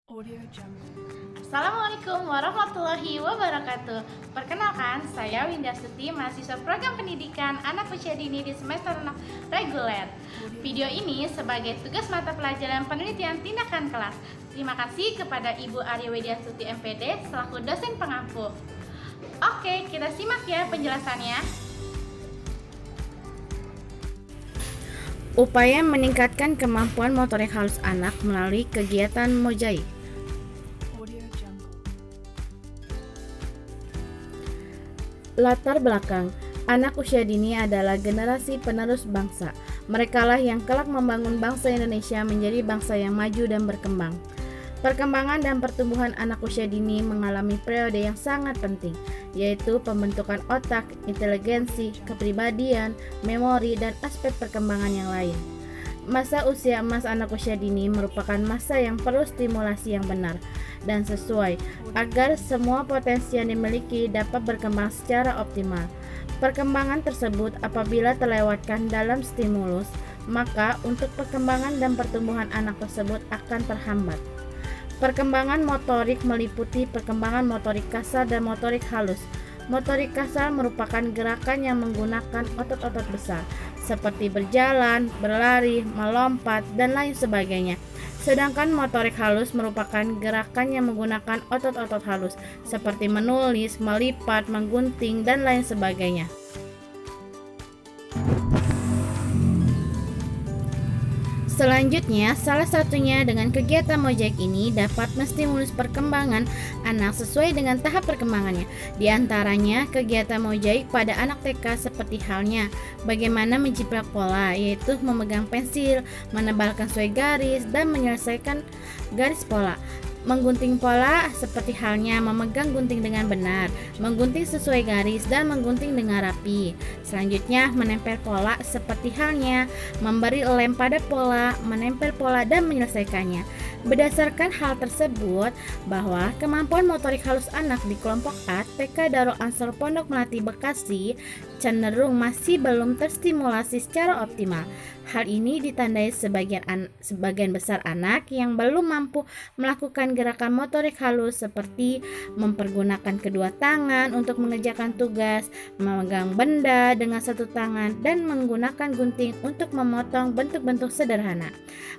Audio Jungle. Assalamualaikum warahmatullahi wabarakatuh. Perkenalkan, saya Winda Suti, mahasiswa program pendidikan anak usia dini di semester 6 reguler. Video ini sebagai tugas mata pelajaran penelitian tindakan kelas. Terima kasih kepada Ibu Arya Widya Suti MPD selaku dosen pengampu. Oke, kita simak ya penjelasannya. Upaya meningkatkan kemampuan motorik halus anak melalui kegiatan mozaik. Audio Jungle. Latar belakang, anak usia dini adalah generasi penerus bangsa. Merekalah yang kelak membangun bangsa Indonesia menjadi bangsa yang maju dan berkembang. Perkembangan dan pertumbuhan anak usia dini mengalami periode yang sangat penting, yaitu pembentukan otak, inteligensi, kepribadian, memori, dan aspek perkembangan yang lain. Masa usia emas anak usia dini merupakan masa yang perlu stimulasi yang benar dan sesuai agar semua potensi yang dimiliki dapat berkembang secara optimal. Perkembangan tersebut apabila terlewatkan dalam stimulus, maka untuk perkembangan dan pertumbuhan anak tersebut akan terhambat. Perkembangan motorik meliputi perkembangan motorik kasar dan motorik halus. Motorik kasar merupakan gerakan yang menggunakan otot-otot besar, seperti berjalan, berlari, melompat, dan lain sebagainya. Sedangkan motorik halus merupakan gerakan yang menggunakan otot-otot halus, seperti menulis, melipat, menggunting, dan lain sebagainya. Selanjutnya, salah satunya dengan kegiatan mozaik ini dapat menstimulus perkembangan anak sesuai dengan tahap perkembangannya. Di antaranya, kegiatan mozaik pada anak TK seperti halnya bagaimana menciplak pola, yaitu memegang pensil, menebalkan sesuai garis, dan menyelesaikan garis pola. Menggunting pola seperti halnya memegang gunting dengan benar, menggunting sesuai garis, dan menggunting dengan rapi. Selanjutnya, menempel pola seperti halnya memberi lem pada pola, menempel pola, dan menyelesaikannya. Berdasarkan hal tersebut, bahwa kemampuan motorik halus anak di kelompok A TK Darul Ansor Pondok Melati Bekasi cenderung masih belum terstimulasi secara optimal. Hal ini ditandai sebagian besar anak yang belum mampu melakukan gerakan motorik halus seperti mempergunakan kedua tangan untuk mengerjakan tugas, memegang benda dengan satu tangan, dan menggunakan gunting untuk memotong bentuk-bentuk sederhana,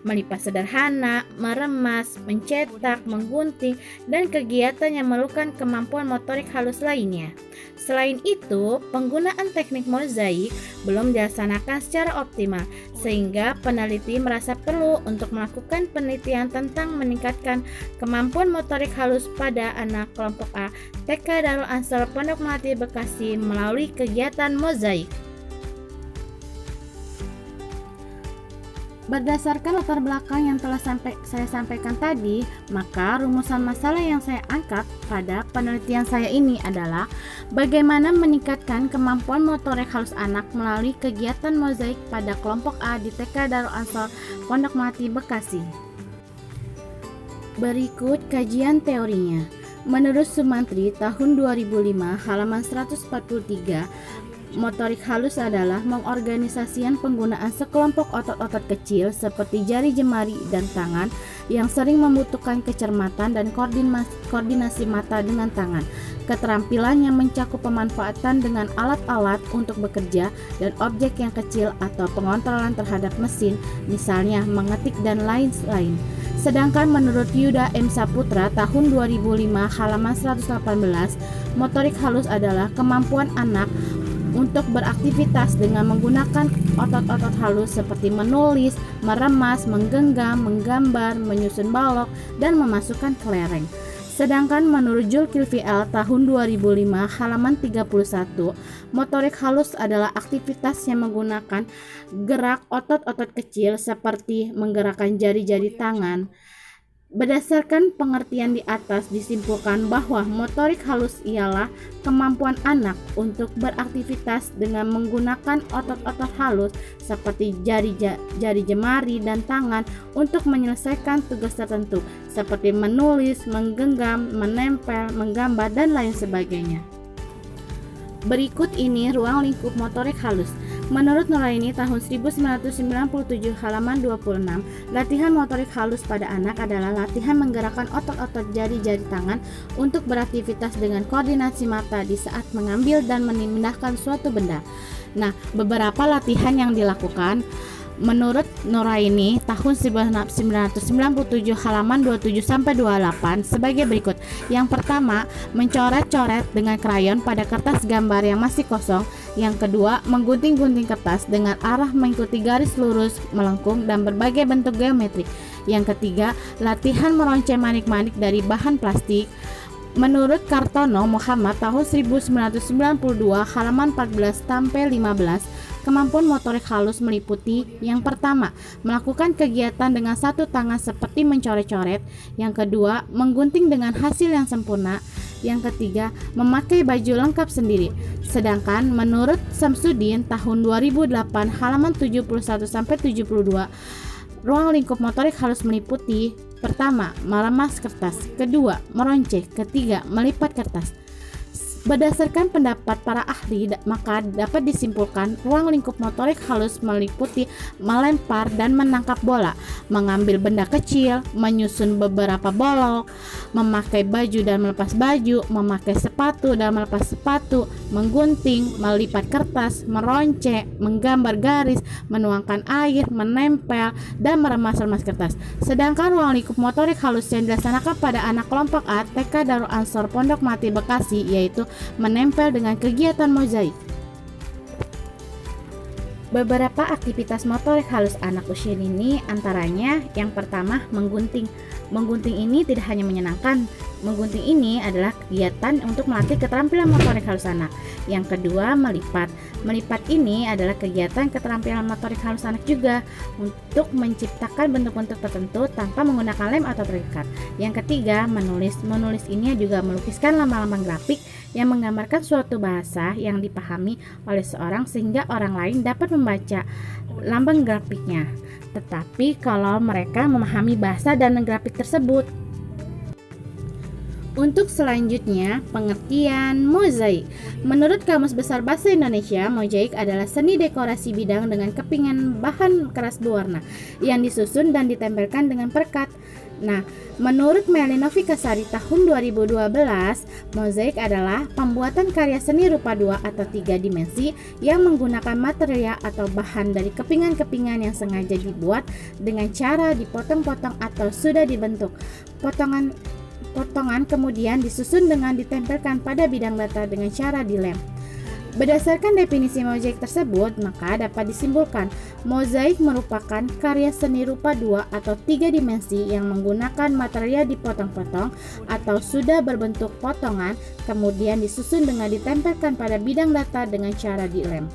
melipat sederhana, meremas, mencetak, menggunting, dan kegiatan yang memerlukan kemampuan motorik halus lainnya. Selain itu, penggunaan teknik mozaik belum dilaksanakan secara optimal, sehingga peneliti merasa perlu untuk melakukan penelitian tentang meningkatkan kemampuan motorik halus pada anak kelompok A TK Darul Ansor Pondok Melati Bekasi melalui kegiatan mozaik. Berdasarkan latar belakang yang telah saya sampaikan tadi, maka rumusan masalah yang saya angkat pada penelitian saya ini adalah bagaimana meningkatkan kemampuan motorik halus anak melalui kegiatan mozaik pada kelompok A di TK Darul Ansor Pondok Melati Bekasi. Berikut kajian teorinya. Menurut Sumantri tahun 2005 halaman 143, motorik halus adalah mengorganisasikan penggunaan sekelompok otot-otot kecil seperti jari jemari dan tangan yang sering membutuhkan kecermatan dan koordinasi mata dengan tangan. Keterampilan yang mencakup pemanfaatan dengan alat-alat untuk bekerja dan objek yang kecil atau pengontrolan terhadap mesin, misalnya mengetik dan lain-lain. Sedangkan menurut Yuda M. Saputra tahun 2005 halaman 118, motorik halus adalah kemampuan anak untuk beraktivitas dengan menggunakan otot-otot halus seperti menulis, meremas, menggenggam, menggambar, menyusun balok, dan memasukkan kelereng. Sedangkan menurut Zulkifli L tahun 2005 halaman 31, motorik halus adalah aktivitas yang menggunakan gerak otot-otot kecil seperti menggerakkan jari-jari tangan. Berdasarkan pengertian di atas disimpulkan bahwa motorik halus ialah kemampuan anak untuk beraktivitas dengan menggunakan otot-otot halus seperti jari jemari dan tangan untuk menyelesaikan tugas tertentu seperti menulis, menggenggam, menempel, menggambar, dan lain sebagainya. Berikut ini ruang lingkup motorik halus. Menurut Nuraini tahun 1997 halaman 26, latihan motorik halus pada anak adalah latihan menggerakkan otot-otot jari-jari tangan untuk beraktivitas dengan koordinasi mata di saat mengambil dan memindahkan suatu benda. Nah, beberapa latihan yang dilakukan menurut Nuraini tahun 1997 halaman 27 sampai 28 sebagai berikut. Yang pertama, mencoret-coret dengan krayon pada kertas gambar yang masih kosong. Yang kedua, menggunting-gunting kertas dengan arah mengikuti garis lurus, melengkung dan berbagai bentuk geometrik. Yang ketiga, latihan meronceng manik-manik dari bahan plastik. Menurut Kartono Muhammad tahun 1992 halaman 14 sampai 15, kemampuan motorik halus meliputi yang pertama, melakukan kegiatan dengan satu tangan seperti mencoret-coret. Yang kedua, menggunting dengan hasil yang sempurna. Yang ketiga, memakai baju lengkap sendiri. Sedangkan menurut Samsudin tahun 2008 halaman 71 sampai 72, ruang lingkup motorik halus meliputi pertama, meremas kertas, kedua, meronceng, ketiga, melipat kertas. Berdasarkan pendapat para ahli, maka dapat disimpulkan ruang lingkup motorik halus meliputi melempar dan menangkap bola, mengambil benda kecil, menyusun beberapa bolok, memakai baju dan melepas baju, memakai sepatu dan melepas sepatu, menggunting, melipat kertas, meronceng, menggambar garis, menuangkan air, menempel, dan meremas-remas kertas. Sedangkan ruang lingkup motorik halus yang dilaksanakan pada anak kelompok A TK Darul Ansor Pondok Melati Bekasi yaitu menempel dengan kegiatan mozaik. Beberapa aktivitas motorik halus anak usia dini antaranya yang pertama menggunting. Menggunting ini tidak hanya menyenangkan, menggunting ini adalah kegiatan untuk melatih keterampilan motorik halus anak. Yang kedua, melipat. Melipat ini adalah kegiatan keterampilan motorik halus anak juga untuk menciptakan bentuk-bentuk tertentu tanpa menggunakan lem atau terikat. Yang ketiga, menulis. Menulis ini juga melukiskan lambang-lambang grafik yang menggambarkan suatu bahasa yang dipahami oleh seorang sehingga orang lain dapat membaca lambang grafiknya. Tetapi kalau mereka memahami bahasa dan grafik tersebut. Untuk selanjutnya, pengertian mozaik. Menurut Kamus Besar Bahasa Indonesia, mozaik adalah seni dekorasi bidang dengan kepingan bahan keras berwarna yang disusun dan ditempelkan dengan perekat. Nah, menurut Melina Fikasari tahun 2012, mozaik adalah pembuatan karya seni rupa 2 atau 3 dimensi yang menggunakan material atau bahan dari kepingan-kepingan yang sengaja dibuat dengan cara dipotong-potong atau sudah dibentuk. Potongan kemudian disusun dengan ditempelkan pada bidang data dengan cara dilem. Berdasarkan definisi mozaik tersebut, maka dapat disimpulkan mozaik merupakan karya seni rupa 2 atau 3 dimensi yang menggunakan material dipotong-potong atau sudah berbentuk potongan, kemudian disusun dengan ditempelkan pada bidang data dengan cara dilem.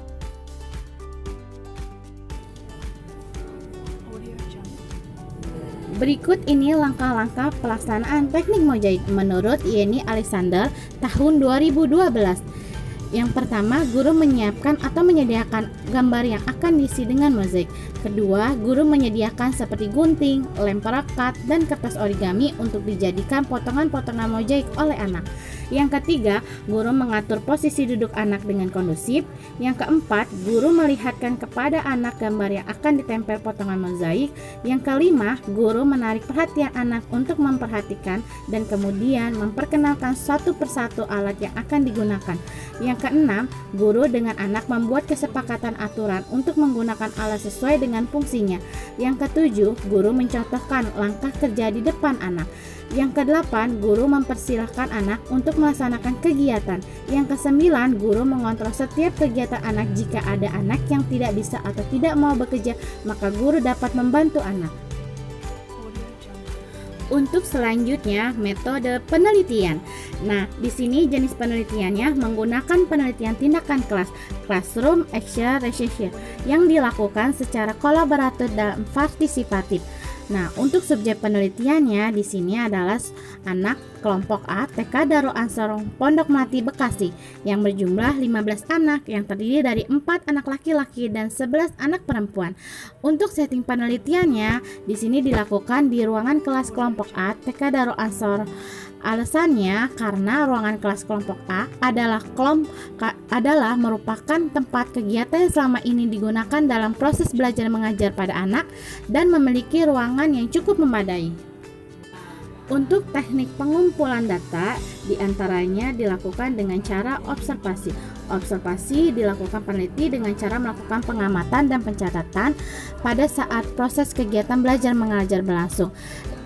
Audio Jungle. Berikut ini langkah-langkah pelaksanaan teknik mozaik menurut Yeni Alexander tahun 2012. Yang pertama, guru menyiapkan atau menyediakan gambar yang akan diisi dengan mozaik. Kedua, guru menyediakan seperti gunting, lem perekat, dan kertas origami untuk dijadikan potongan-potongan mozaik oleh anak. Yang ketiga, guru mengatur posisi duduk anak dengan kondusif. Yang keempat, guru melihatkan kepada anak gambar yang akan ditempel potongan mozaik. Yang kelima, guru menarik perhatian anak untuk memperhatikan dan kemudian memperkenalkan satu persatu alat yang akan digunakan. Yang keenam, guru dengan anak membuat kesepakatan aturan untuk menggunakan alat sesuai dengan fungsinya. Yang ketujuh, guru mencontohkan langkah kerja di depan anak. Yang kedelapan, guru mempersilahkan anak untuk melaksanakan kegiatan. Yang kesembilan, guru mengontrol setiap kegiatan anak. Jika ada anak yang tidak bisa atau tidak mau bekerja, maka guru dapat membantu anak. Audio Jungle. Untuk selanjutnya, metode penelitian. Nah, di sini jenis penelitiannya menggunakan penelitian tindakan kelas, classroom action research, yang dilakukan secara kolaboratif dan partisipatif. Nah, untuk subjek penelitiannya di sini adalah anak kelompok A TK Darul Ansor Pondok Melati Bekasi yang berjumlah 15 anak yang terdiri dari 4 anak laki-laki dan 11 anak perempuan. Untuk setting penelitiannya di sini dilakukan di ruangan kelas kelompok A TK Darul Ansor Alasannya karena ruangan kelas kelompok A adalah merupakan tempat kegiatan yang selama ini digunakan dalam proses belajar mengajar pada anak dan memiliki ruangan yang cukup memadai. Untuk teknik pengumpulan data, diantaranya dilakukan dengan cara observasi. Observasi dilakukan peneliti dengan cara melakukan pengamatan dan pencatatan pada saat proses kegiatan belajar mengajar berlangsung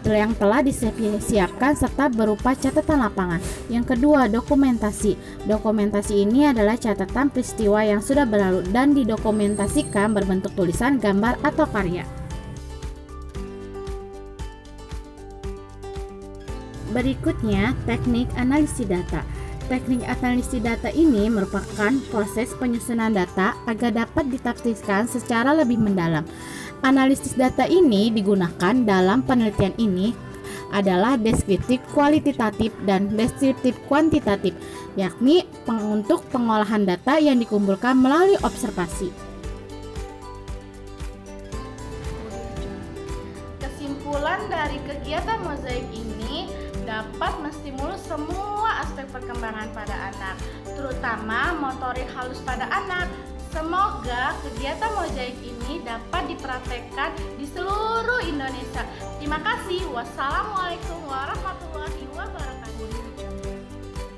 yang telah disiapkan serta berupa catatan lapangan. Yang kedua, dokumentasi. Dokumentasi ini adalah catatan peristiwa yang sudah berlalu dan didokumentasikan berbentuk tulisan, gambar, atau karya. Berikutnya, teknik analisis data. Teknik analisis data ini merupakan proses penyusunan data agar dapat ditafsirkan secara lebih mendalam. Analisis data ini digunakan dalam penelitian ini adalah deskriptif kualitatif dan deskriptif kuantitatif, yakni untuk pengolahan data yang dikumpulkan melalui observasi. Kesimpulan dari kegiatan mozaik ini dapat menstimulus semua aspek perkembangan pada anak, terutama motorik halus pada anak. Semoga kegiatan mozaik ini dapat dipraktekkan di seluruh Indonesia. Terima kasih. Wassalamualaikum warahmatullahi wabarakatuh.